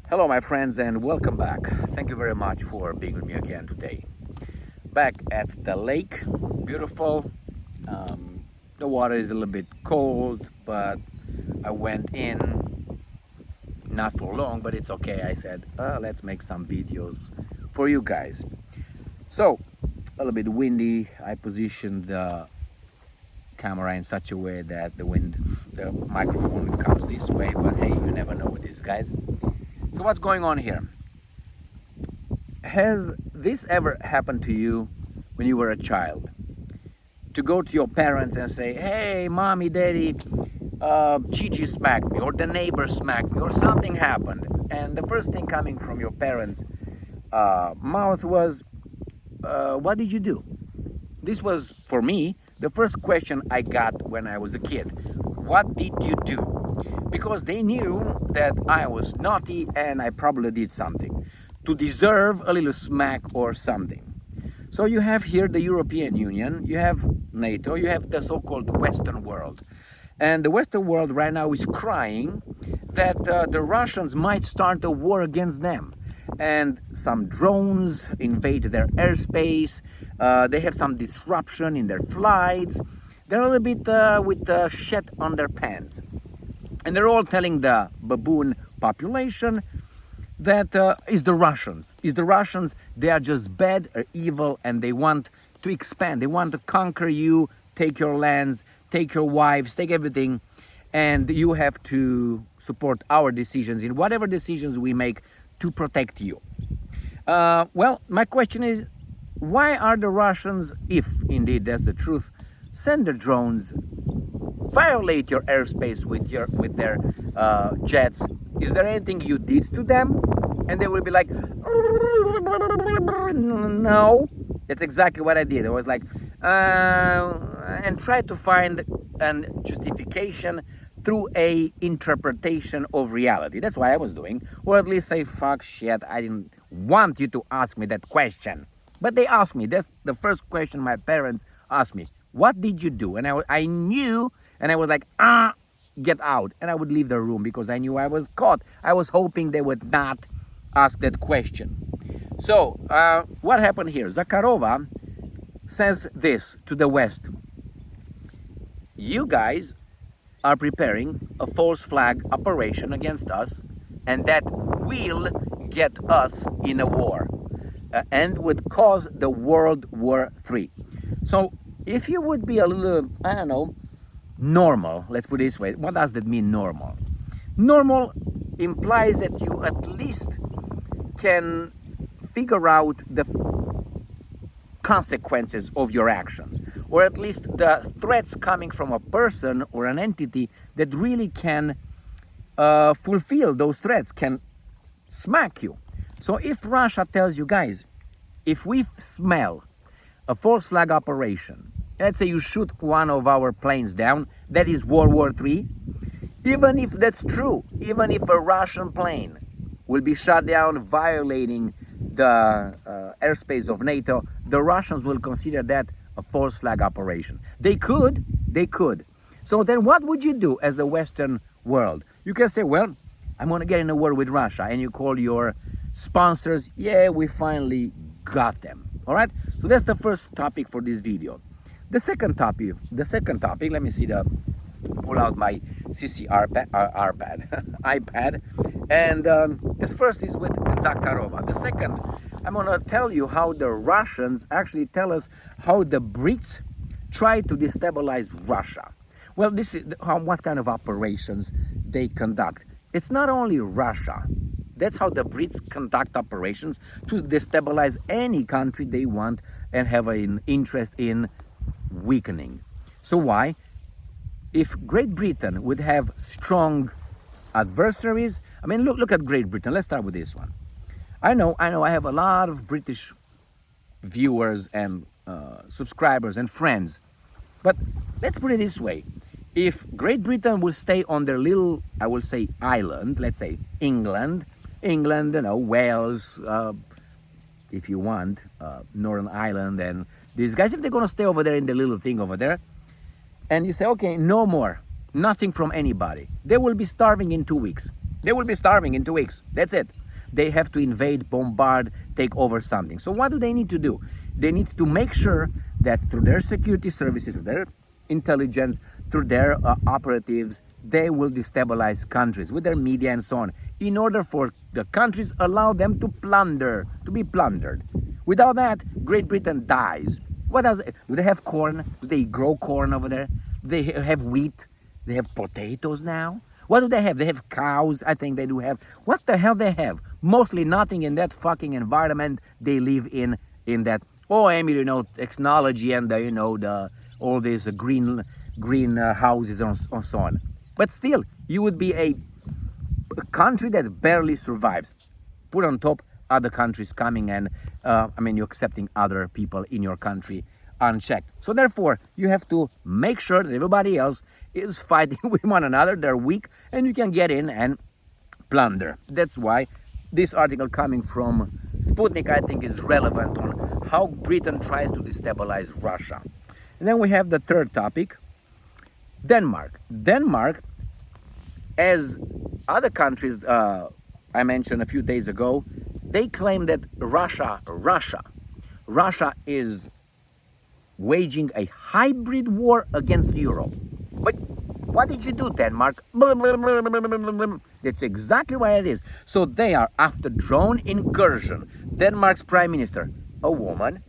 Hello, my friends, and welcome back. Thank you very much for being with me again today. Back at the lake, beautiful. The water is a little bit cold, but I went in not for long, but it's okay. I said, let's make some videos for you guys. So, a little bit windy. I positioned the camera in such a way that the microphone comes this way, but hey, you never know with these guys. So what's going on here? Has this ever happened to you when you were a child? To go to your parents and say, hey, mommy, daddy, Gigi smacked me, or the neighbor smacked me, or something happened. And the first thing coming from your parents' mouth was, what did you do? This was, for me, the first question I got when I was a kid. What did you do? Because they knew that I was naughty and I probably did something to deserve a little smack or something. So you have here the European Union, you have NATO, you have the so-called Western world. And the Western world right now is crying that the Russians might start a war against them. And some drones invade their airspace, they have some disruption in their flights, they're a little bit with shit on their pants. And they're all telling the baboon population that it's the Russians. It's the Russians, they are just bad or evil and they want to expand. They want to conquer you, take your lands, take your wives, take everything. And you have to support our decisions in whatever decisions we make to protect you. Well, my question is, why are the Russians, if indeed that's the truth, send the drones, violate your airspace with their jets? Is there anything you did to them? And they will be like, no. That's exactly what I did. I was like, and try to find a justification through a interpretation of reality. That's what I was doing. Or at least say, fuck shit, I didn't want you to ask me that question. But they asked me. That's the first question my parents asked me. What did you do? And I knew, and I was like, get out. And I would leave the room because I knew I was caught. I was hoping they would not ask that question. So, what happened here? Zakharova says this to the West. You guys are preparing a false flag operation against us, and that will get us in a war and would cause the World War III. So, if you would be a little, I don't know, normal, let's put it this way. What does that mean, normal? Normal implies that you at least can figure out the consequences of your actions, or at least the threats coming from a person or an entity that really can fulfill those threats, can smack you. So if Russia tells you, guys, if we smell a false flag operation, let's say you shoot one of our planes down, that is World War III. Even if that's true, even if a Russian plane will be shot down violating the airspace of NATO, the Russians will consider that a false flag operation. They could. So then what would you do as the Western world? You can say, well, I'm going to get in a war with Russia, and you call your sponsors, yeah, we finally got them. All right? So that's the first topic for this video. The second topic, let me see pull out my CC iPad. And this first is with Zakharova. The second, I'm going to tell you how the Russians actually tell us how the Brits try to destabilize Russia. Well, this is what kind of operations they conduct. It's not only Russia. That's how the Brits conduct operations to destabilize any country they want and have an interest in weakening. So why? If Great Britain would have strong adversaries, I mean, look at Great Britain. Let's start with this one. I know, I have a lot of British viewers and subscribers and friends. But let's put it this way. If Great Britain will stay on their little, I will say, island, let's say England, Wales, if you want, Northern Ireland, and these guys, if they're going to stay over there in the little thing over there, and you say, okay, no more, nothing from anybody, they will be starving in 2 weeks. They will be starving in 2 weeks. That's it. They have to invade, bombard, take over something. So what do they need to do? They need to make sure that through their security services, through their intelligence, through their operatives, they will destabilize countries with their media and so on, in order for the countries allow them to plunder, to be plundered. Without that, Great Britain dies. Do they have corn? Do they grow corn over there? Do they have wheat? They have potatoes now? What do they have? They have cows, I think they do have. What the hell they have? Mostly nothing in that fucking environment they live in that, oh, Emil, technology and all these green houses and so on. But still, you would be a country that barely survives. Put on top other countries coming and, you're accepting other people in your country unchecked. So therefore, you have to make sure that everybody else is fighting with one another. They're weak, and you can get in and plunder. That's why this article coming from Sputnik, I think, is relevant on how Britain tries to destabilize Russia. And then we have the third topic, Denmark. Denmark, as other countries I mentioned a few days ago, they claim that Russia is waging a hybrid war against Europe. But what did you do, Denmark? That's exactly what it is. So they are after drone incursion. Denmark's prime minister, a woman,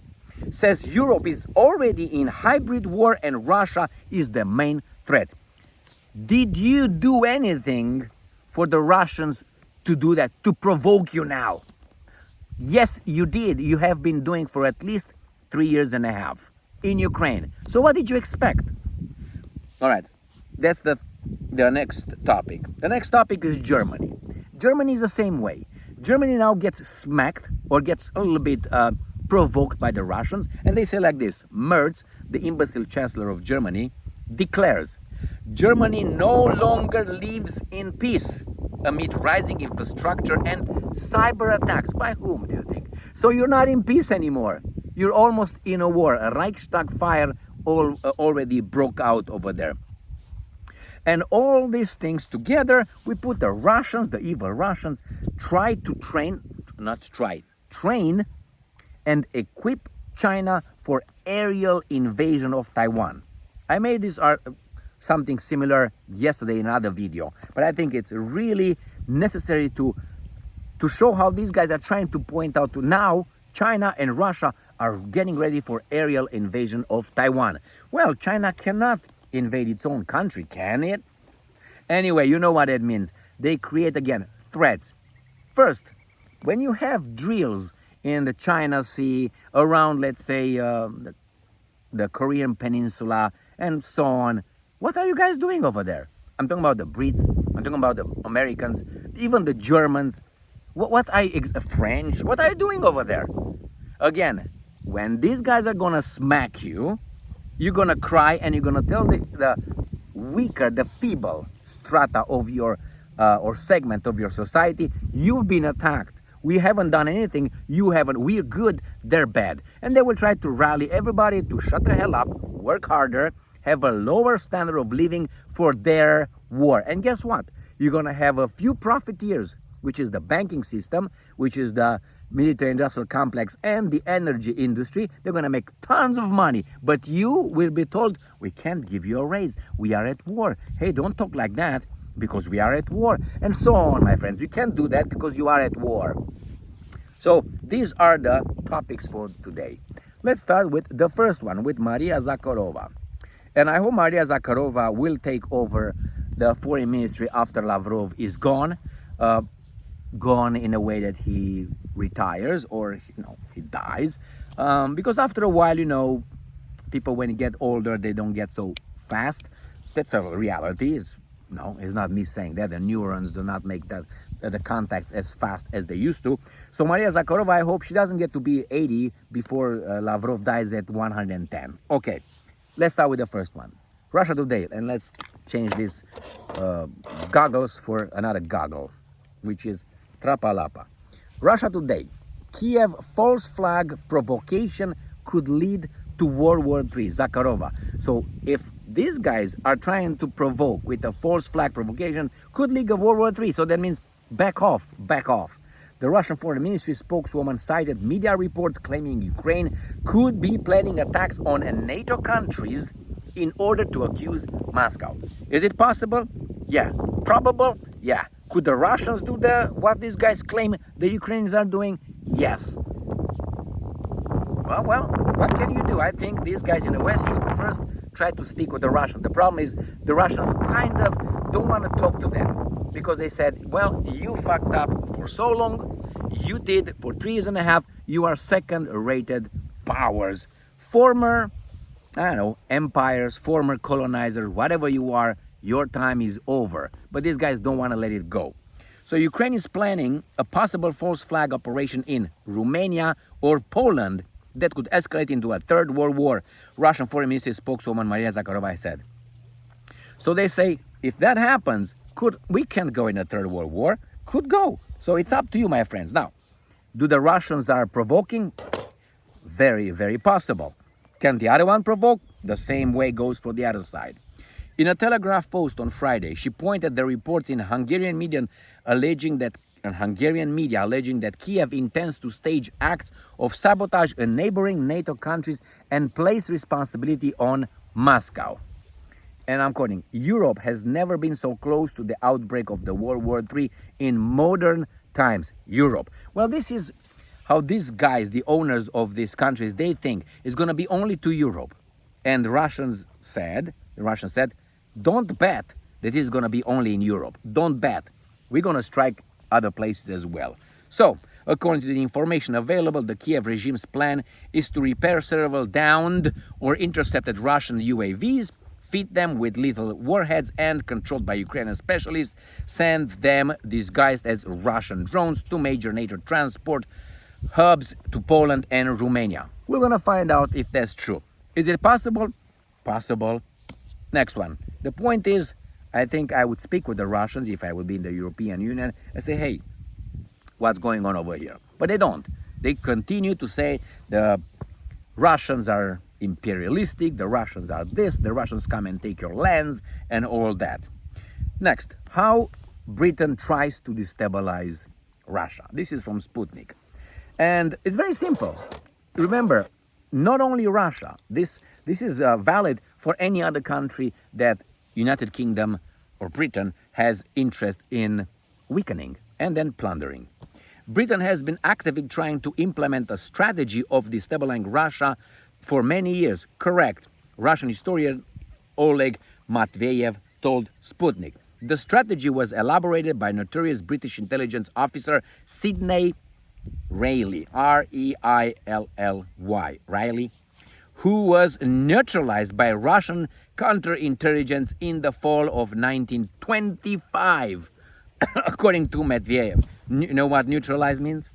says Europe is already in hybrid war and Russia is the main threat. Did you do anything for the Russians to do that, to provoke you now? Yes, you did. You have been doing for at least 3 years and a half in Ukraine. So what did you expect? All right, that's the next topic. The next topic is Germany. Germany is the same way. Germany now gets smacked or gets a little bit provoked by the Russians, and they say like this: Merz, the imbecile chancellor of Germany, declares Germany no longer lives in peace amid rising infrastructure and cyber attacks. By whom, do you think? So you're not in peace anymore. You're almost in a war. A Reichstag fire already broke out over there. And all these things together, we put the Russians, the evil Russians, train and equip China for aerial invasion of Taiwan. I made this something similar yesterday in another video, but I think it's really necessary to show how these guys are trying to point out to now China and Russia are getting ready for aerial invasion of Taiwan. Well, China cannot invade its own country, can it? Anyway, you know what it means. They create, again, threats. First, when you have drills in the China Sea, around, let's say, the Korean Peninsula, and so on, what are you guys doing over there? I'm talking about the Brits, I'm talking about the Americans, even the Germans. French? What are you doing over there? Again, when these guys are gonna smack you, you're gonna cry and you're gonna tell the weaker, the feeble strata of your or segment of your society, you've been attacked. We haven't done anything, you haven't, we're good, they're bad. And they will try to rally everybody to shut the hell up, work harder, have a lower standard of living for their war. And guess what? You're gonna have a few profiteers, which is the banking system, which is the military industrial complex and the energy industry. They're gonna make tons of money, but you will be told, we can't give you a raise, we are at war. Hey, don't talk like that, because we are at war, and so on, my friends. You can't do that because you are at war. So these are the topics for today. Let's start with the first one, with Maria Zakharova. And I hope Maria Zakharova will take over the foreign ministry after Lavrov is gone. Gone in a way that he retires or he dies. Because after a while, people when they get older, they don't get so fast. That's a reality. It's not me saying that. The neurons do not make the contacts as fast as they used to. So Maria Zakharova, I hope she doesn't get to be 80 before Lavrov dies at 110. Okay, let's start with the first one. Russia Today, and let's change these goggles for another goggle, which is Trapalapa. Russia Today, Kiev false flag provocation could lead to World War III, Zakharova. So if these guys are trying to provoke with a false flag provocation, could lead to World War III. So that means back off, back off. The Russian Foreign Ministry spokeswoman cited media reports claiming Ukraine could be planning attacks on NATO countries in order to accuse Moscow. Is it possible? Yeah. Probable? Yeah. Could the Russians do what these guys claim the Ukrainians are doing? Yes. Well, what can you do? I think these guys in the West should first try to speak with the Russians. The problem is the Russians kind of don't want to talk to them because they said, well, you fucked up for so long. You did for 3.5 years. You are second-rated powers. Former, I don't know, empires, former colonizers, whatever you are, your time is over. But these guys don't want to let it go. So Ukraine is planning a possible false flag operation in Romania or Poland that could escalate into a third world war, Russian Foreign Ministry spokeswoman Maria Zakharova said. So they say, if that happens, we can't go in a third world war, could go. So it's up to you, my friends. Now, do the Russians are provoking? Very, very possible. Can the other one provoke? The same way goes for the other side. In a Telegraph post on Friday, she pointed the reports in Hungarian media alleging that Kiev intends to stage acts of sabotage in neighboring NATO countries and place responsibility on Moscow. And I'm quoting, Europe has never been so close to the outbreak of the World War III in modern times. Europe. Well, this is how these guys, the owners of these countries, they think it's going to be only to Europe. And the Russians said, don't bet that it's going to be only in Europe. Don't bet. We're going to strike other places as well. So, according to the information available, the Kiev regime's plan is to repair several downed or intercepted Russian UAVs, feed them with lethal warheads, and, controlled by Ukrainian specialists, send them disguised as Russian drones to major NATO transport hubs to Poland and Romania. We're going to find out if that's true. Is it possible? Possible. Next one. The point is, I think I would speak with the Russians if I would be in the European Union and say, hey, what's going on over here? But they don't. They continue to say the Russians are imperialistic, the Russians are this, the Russians come and take your lands, and all that. Next, how Britain tries to destabilize Russia. This is from Sputnik. And it's very simple. Remember, not only Russia, this is valid for any other country that United Kingdom or Britain has interest in weakening and then plundering. Britain has been actively trying to implement a strategy of destabilizing Russia for many years. Correct. Russian historian Oleg Matveyev told Sputnik. The strategy was elaborated by notorious British intelligence officer Sidney Reilly, R-E-I-L-L-Y, Reilly, who was neutralized by Russian counterintelligence in the fall of 1925, according to Medvedev. You know what neutralized means?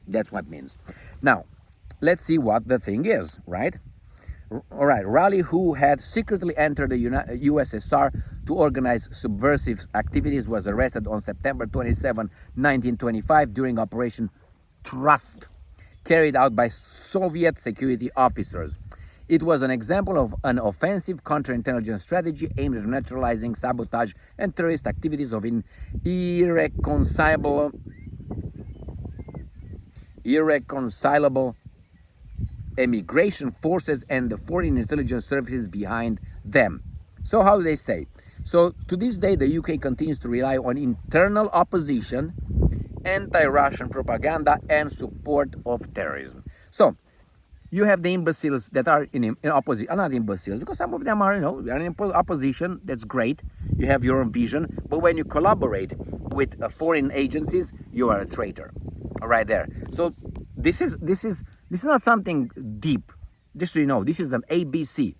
That's what it means. Now, let's see what the thing is, right? All right, Reilly, who had secretly entered the USSR to organize subversive activities, was arrested on September 27, 1925 during Operation Trust, carried out by Soviet security officers. It was an example of an offensive counterintelligence strategy aimed at neutralizing sabotage and terrorist activities of irreconcilable immigration forces and the foreign intelligence services behind them. So how do they say? So to this day, the UK continues to rely on internal opposition, anti-Russian propaganda, and support of terrorism. So you have the imbeciles that are in opposition, not imbeciles, because some of them are, they're in opposition. That's great. You have your own vision. But when you collaborate with foreign agencies, you are a traitor. Right there. So this is not something deep. Just so you know, this is an ABC.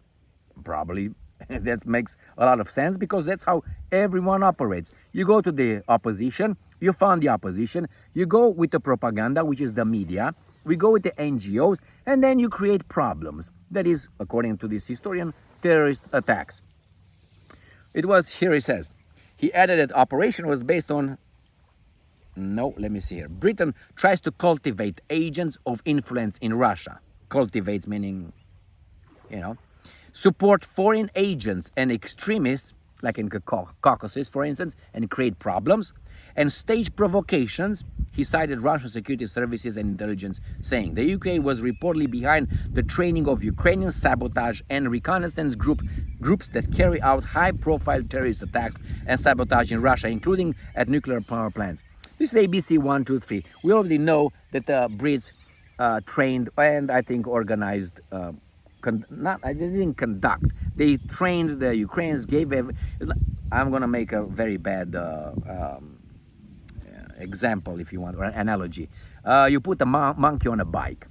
Probably that makes a lot of sense because that's how everyone operates. You go to the opposition, you found the opposition, you go with the propaganda, which is the media, we go with the NGOs, and then you create problems. That is, according to this historian, terrorist attacks. It was, here he says, he added that operation was based on Britain tries to cultivate agents of influence in Russia. Cultivates meaning, support foreign agents and extremists like in the Caucasus, for instance, and create problems, and stage provocations. He cited Russian security services and intelligence, saying the UK was reportedly behind the training of Ukrainian sabotage and reconnaissance groups that carry out high-profile terrorist attacks and sabotage in Russia, including at nuclear power plants. This is ABC 123. We already know that the Brits trained and I think organized. They didn't conduct. They trained the Ukrainians. I'm gonna make a very bad example, if you want, or an analogy. You put a monkey on a bike,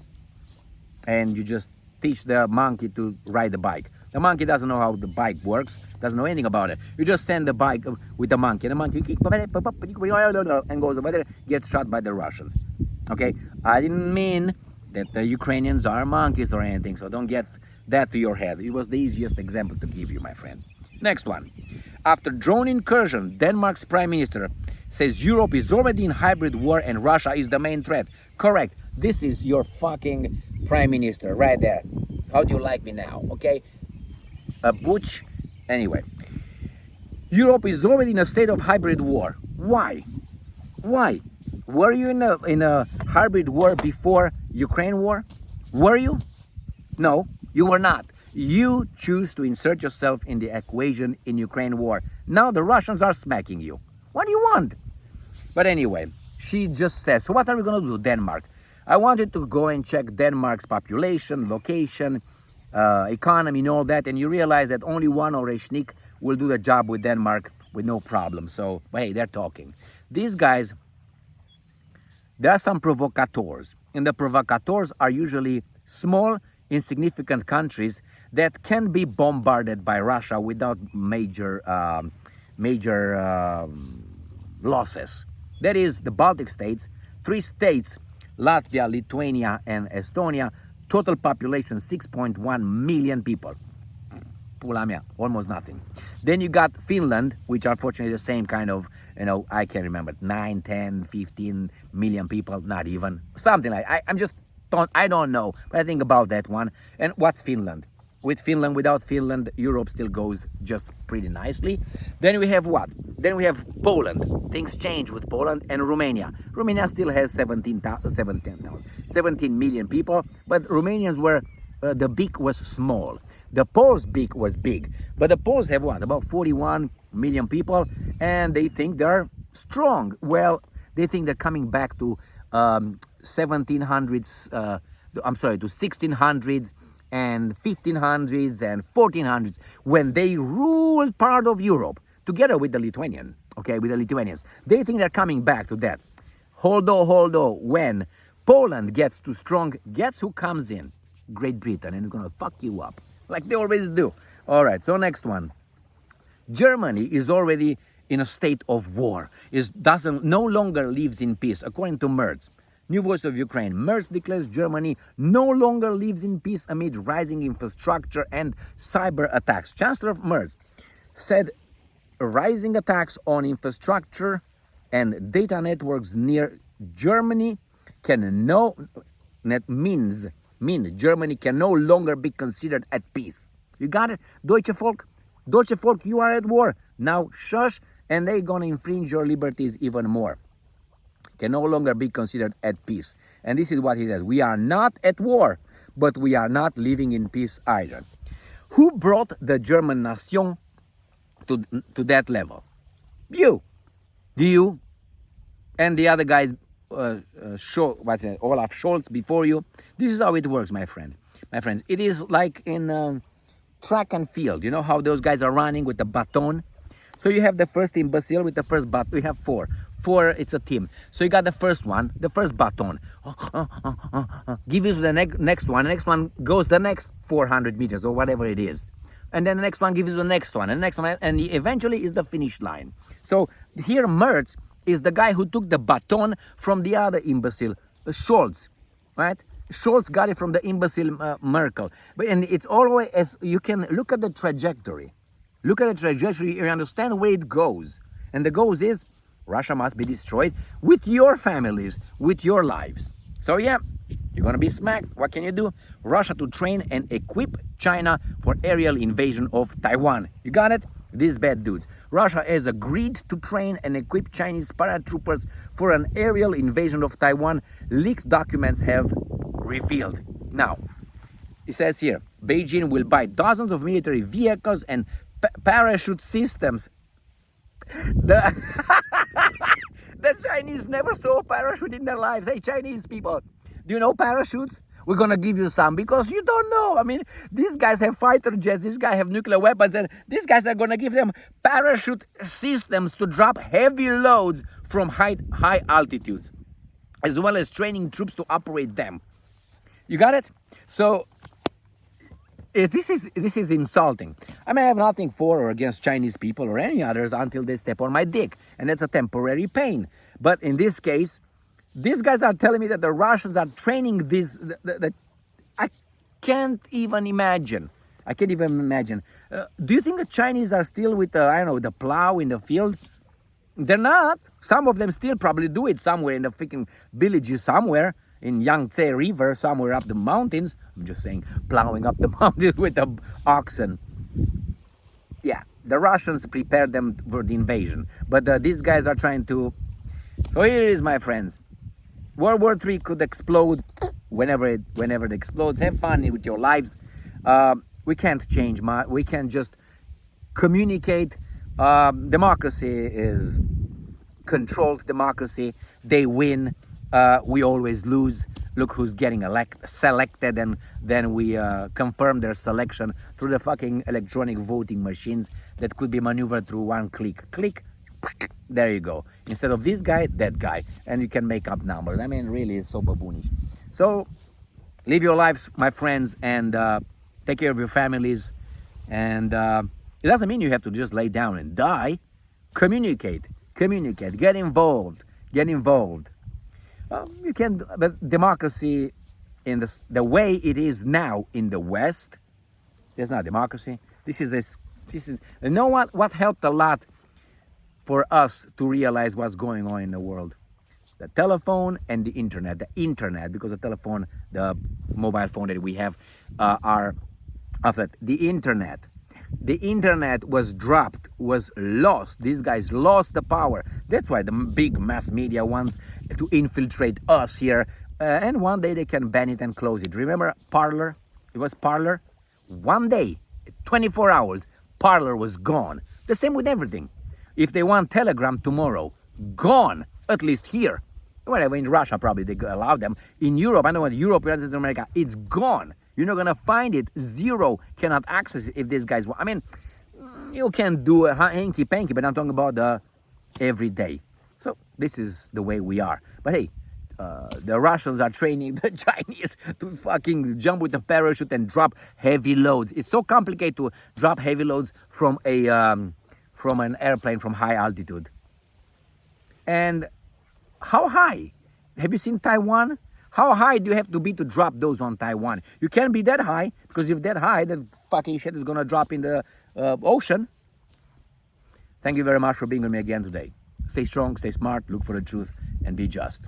and you just teach the monkey to ride the bike. The monkey doesn't know how the bike works, doesn't know anything about it. You just send the bike with the monkey, and the monkey and goes over there, gets shot by the Russians. Okay, I didn't mean that the Ukrainians are monkeys or anything, so don't get that to your head. It was the easiest example to give you, my friend. Next one. After drone incursion, Denmark's prime minister says Europe is already in hybrid war and Russia is the main threat. Correct. This is your fucking prime minister right there. How do you like me now? Okay. A butch. Anyway. Europe is already in a state of hybrid war. Why? Why? Were you in a hybrid war before Ukraine war? Were you? No, you were not. You choose to insert yourself in the equation in Ukraine war. Now the Russians are smacking you. What do you want? But anyway, she just says, so what are we going to do, Denmark? I wanted to go and check Denmark's population, location, economy and all that, and you realize that only one Oreshnik will do the job with Denmark with no problem. So, hey, they're talking. These guys, there are some provocateurs, and the provocateurs are usually small, insignificant countries that can be bombarded by Russia without major losses. That is the Baltic states, 3 states, Latvia, Lithuania, and Estonia, total population 6.1 million people. Pula mea, almost nothing. Then you got Finland, which unfortunately the same kind of, I can't remember, 9, 10, 15 million people, not even, something like I don't know, but I think about that one. And what's Finland? With Finland, without Finland, Europe still goes just pretty nicely. Then we have what? Then we have Poland. Things change with Poland and Romania. Romania still has 17 million people, but Romanians were, the beak was small. The Poles' beak was big, but the Poles have what? About 41 million people, and they think they're strong. Well, they think they're coming back to 1700s, to 1600s and 1500s and 1400s, when they ruled part of Europe together with the Lithuanians. They think they're coming back to that. Hold on. When Poland gets too strong, guess who comes in? Great Britain, and it's gonna fuck you up like they always do. All right, so next one. Germany is already in a state of war. No longer lives in peace, according to Merz. New Voice of Ukraine. Merz declares Germany no longer lives in peace amid rising infrastructure and cyber attacks. Chancellor Merz said rising attacks on infrastructure and data networks near Germany mean Germany can no longer be considered at peace. You got it? Deutsche Volk, you are at war. Now shush, and they're gonna infringe your liberties even more. Can no longer be considered at peace. And this is what he says. We are not at war, but we are not living in peace either. Who brought the German nation to that level? You. You and the other guys, Olaf Scholz before you. This is how it works, my friends. It is like in track and field. You know how those guys are running with the baton? So you have the first imbecile with the first baton. We have four. It's a team. So you got the first one, the first baton. Give you the next one. The next one goes the next 400 meters or whatever it is. And then the next one gives you the next one. And the next one, and eventually is the finish line. So here Merz is the guy who took the baton from the other imbecile, Scholz, right? Scholz got it from the imbecile Merkel. And it's always, as you can look at the trajectory. You understand where it goes. And the goal is, Russia must be destroyed with your families, with your lives. So yeah, you're gonna be smacked. What can you do? Russia to train and equip China for aerial invasion of Taiwan. You got it? These bad dudes. Russia has agreed to train and equip Chinese paratroopers for an aerial invasion of Taiwan, leaked documents have revealed. Now, it says here, Beijing will buy dozens of military vehicles and parachute systems. The, the Chinese never saw a parachute in their lives. Hey, Chinese people, do you know parachutes? We're gonna give you some because you don't know. I mean, these guys have fighter jets, these guys have nuclear weapons, and these guys are gonna give them parachute systems to drop heavy loads from high altitudes, as well as training troops to operate them. You got it? So this is insulting. I mean, I have nothing for or against Chinese people or any others until they step on my dick, and that's a temporary pain. But in this case, these guys are telling me that the Russians are training these. I can't even imagine. I can't even imagine. Do you think the Chinese are still with the, I don't know, the plow in the field? They're not. Some of them still probably do it somewhere in the freaking villages somewhere. In Yangtze River, somewhere up the mountains. I'm just saying, plowing up the mountains with the oxen. Yeah, the Russians prepared them for the invasion. But these guys are trying to... So here it is, my friends. World War III could explode whenever it explodes. Have fun with your lives. We can't change much. We can just communicate. Democracy is controlled democracy. They win. We always lose. Look who's getting selected, and then we confirm their selection through the fucking electronic voting machines that could be maneuvered through one click. Click, there you go. Instead of this guy, that guy. And you can make up numbers. I mean, really, it's so baboonish. So, live your lives, my friends, and take care of your families. And it doesn't mean you have to just lay down and die. Communicate, get involved. You can, but democracy in the way it is now in the West, there's not democracy. This is you know what helped a lot for us to realize what's going on in the world? The telephone and the internet. The internet, because the telephone, the mobile phone that we have are after the internet. The internet was dropped, was lost. These guys lost the power. That's why the big mass media wants to infiltrate us here. And one day they can ban it and close it. Remember Parler? It was Parler. One day, 24 hours, Parler was gone. The same with everything. If they want Telegram tomorrow, gone. At least here. Whatever, in Russia probably they allow them. In Europe, I don't know what Europe, United States of America, it's gone. You're not gonna find it. Zero cannot access it if these guys want. I mean, you can do a hanky-panky, but I'm talking about the everyday. So this is the way we are. But hey, the Russians are training the Chinese to fucking jump with a parachute and drop heavy loads. It's so complicated to drop heavy loads from an airplane from high altitude. And how high? Have you seen Taiwan? How high do you have to be to drop those on Taiwan? You can't be that high, because if that high, that fucking shit is gonna drop in the ocean. Thank you very much for being with me again today. Stay strong, stay smart, look for the truth, and be just.